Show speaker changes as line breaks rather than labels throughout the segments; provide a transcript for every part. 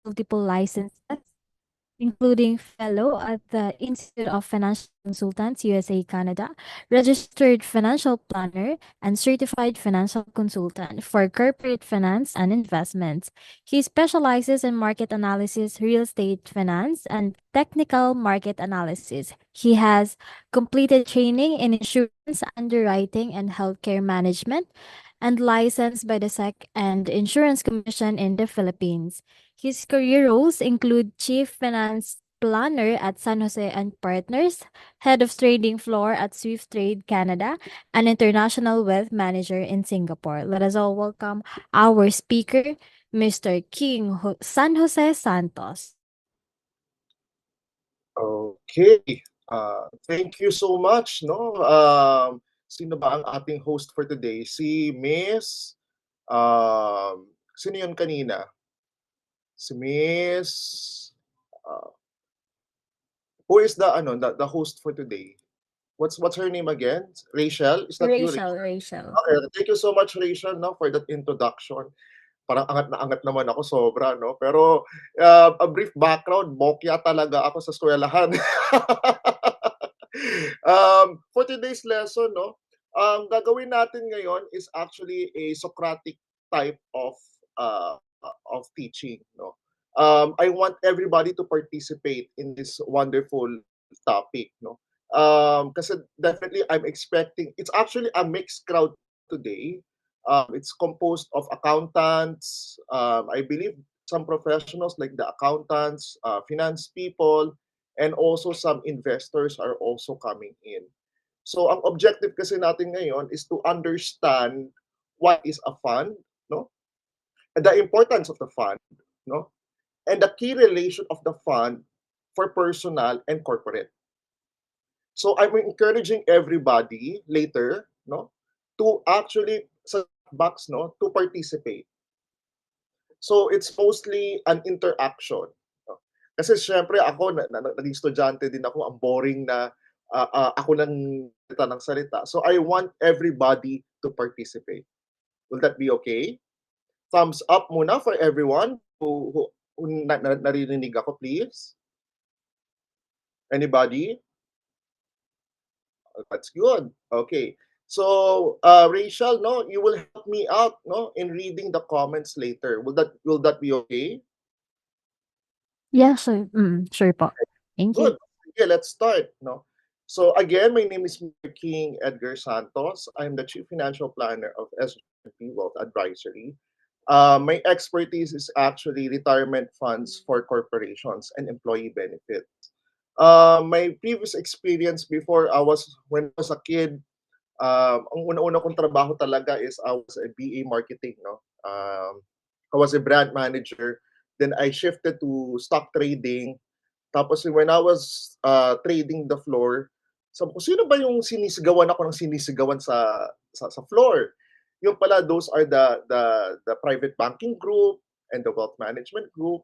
multiple licenses, including fellow at the Institute of Financial Consultants, USA, Canada, registered financial planner, and certified financial consultant for corporate finance and investments. He specializes in market analysis, real estate finance, and technical market analysis. He has completed training in insurance underwriting and healthcare management and licensed by the SEC and Insurance Commission in the Philippines. His career roles include Chief Finance Planner at San Jose and Partners, Head of Trading Floor at Swift Trade Canada, and International Wealth Manager in Singapore. Let us all welcome our speaker, Mr. San Jose Santos.
Okay. Thank you so much, no? Sino ba ang ating host for today? Si Miss sino 'yun kanina? Si Miss uh, who is the host for today? What's her name again? Rachel? Is that you, Rachel?
Rachel.
Okay, thank you so much, Rachel, no, for that introduction. Parang angat na angat naman ako sobra, no? Pero a brief background, bokya talaga ako sa eskwelahan. For today's lesson, no, gagawin natin ngayon is actually a Socratic type of teaching, no. I want everybody to participate in this wonderful topic, no. Kasi definitely I'm expecting it's actually a mixed crowd today. It's composed of accountants, I believe some professionals like the accountants, finance people, and also some investors are also coming in. So ang objective kasi natin ngayon is to understand what is a fund, no? And the importance of the fund, no? And the key relation of the fund for personal and corporate. So I'm encouraging everybody later, no, to actually sa box, no, to participate. So it's mostly an interaction. No? Kasi syempre ako, naging estudyante din ako, ang boring na ako lang salita ng salita. So I want everybody to participate. Will that be okay? Thumbs up muna for everyone who naririnig ako, please. Anybody? That's good. Okay. So, Rachel, no, you will help me out, no, in reading the comments later. Will that be okay?
Yeah, sure. Sure po. Thank you.
Good. Okay, let's start. No. So again, my name is Mr. King Edgar Santos. I'm the Chief Financial Planner of SGP Wealth Advisory. My expertise is actually retirement funds for corporations and employee benefits. My previous experience before when I was a kid, ang una-una kong trabaho talaga is I was a BA marketing, no. I was a brand manager. Then I shifted to stock trading. Tapos when I was trading the floor, sabi ko, sino ba yung sinisigawan ako ng sinisigawan sa floor? Yung pala, those are the private banking group and the wealth management group.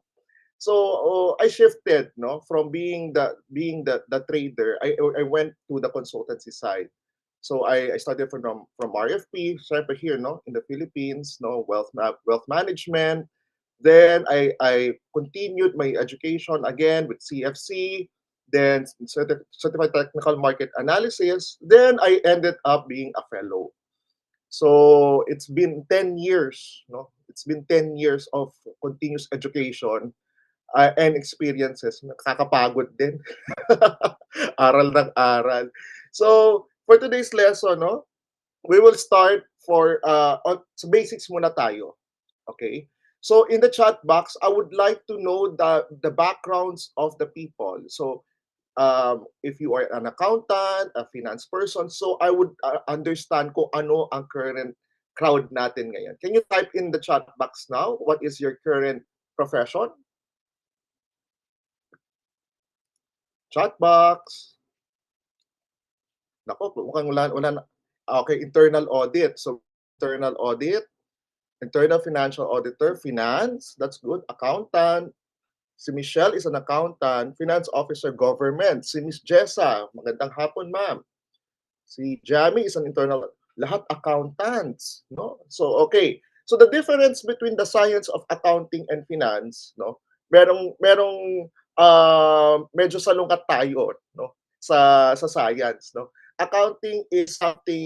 So I shifted, no, from being the trader. I went to the consultancy side. So I started from RFP, syempre here, no, in the Philippines, no, wealth management. Then I continued my education again with CFC, then Certified Technical Market Analysis. Then I ended up being a fellow. So it's been 10 years, no? It's been 10 years of continuous education and experiences. Nakakapagod din. Aral ng aral. So for today's lesson, no, we will start sa basics muna tayo. Okay? So in the chat box, I would like to know the backgrounds of the people. So if you are an accountant, a finance person, so I would understand kung ano ang current crowd natin ngayon. Can you type in the chat box now? What is your current profession? Chat box. Nako, mukhang wala. Okay, internal audit. So internal audit, internal financial auditor, finance, that's good. Accountant. Si Michelle is an accountant, finance officer, government. Si Miss Jessa, magandang hapon, ma'am. Si Jamie is an internal, lahat accountants, no? So okay. So the difference between the science of accounting and finance, no? merong medyo salungkat tayo, no, sa science, no. Accounting is something